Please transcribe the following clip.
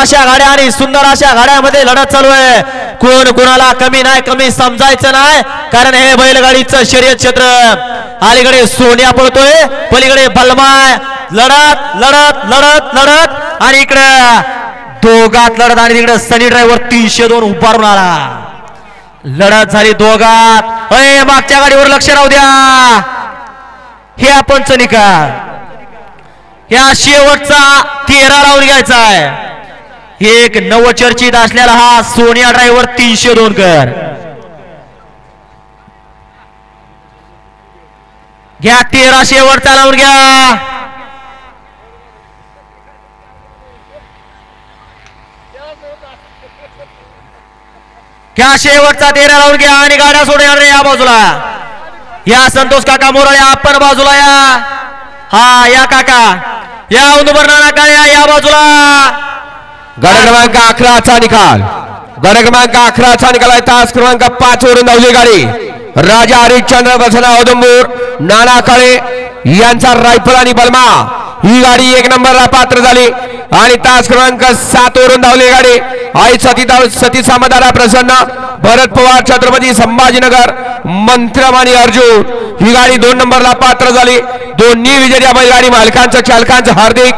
अशा गाड्या आणि सुंदर अशा गाड्यामध्ये लढत चालू आहे। कोण कोणाला कमी नाही, कमी समजायचं नाही, कारण हे बैलगाडीचं शर्यत क्षेत्र। अलीकडे सोन्या पळतोय, पलीकडे बलमाय, लढत लढत लढत लढत आणि इकडे दोघात लढत आणि तिकडे सनी ड्रायव्हर 302 उभारून आला। लढत झाली दोघात। मागच्या गाडीवर लक्ष राहू द्या, हे आपणच निकाल। या शेवटचा 13 राऊंड घ्यायचा आहे। एक नवचर्चित असलेला हा सोनिया ड्रायव्हर 302 कर घ्या। 13 शेवटचा लावून घ्या। घ्या शेवटचा 13 राऊंड घ्या आणि गाड्या सोडणार रे या बाजूला। या संतोष काका मोराळे आपण बाजूला या। हा या काका या उंदुबरनाना काळ्या या बाजूला। गाडा क्रमांक 11चा निकाल, गाडा क्रमांक 11चा निकाल आहे। तास क्रमांक 5 वरून धावली गाडी राजा हरिश्चंद्र बसना औदुंबूर, नाना काळे यांचा रायफल आणि बलमा। ही गाडी 1 नंबरला पात्र झाली आणि तास क्रमांक 7 वरून धावली गाडी आई सती सामदारा प्रसन्न, भरत पवार छत्रपती संभाजीनगर, मंत्रम आणि अर्जुन। ही गाडी 2 नंबरला पात्र झाली। दोन्ही विजेत्या बैलगाडी मालकांचं चालकांचं हार्दिक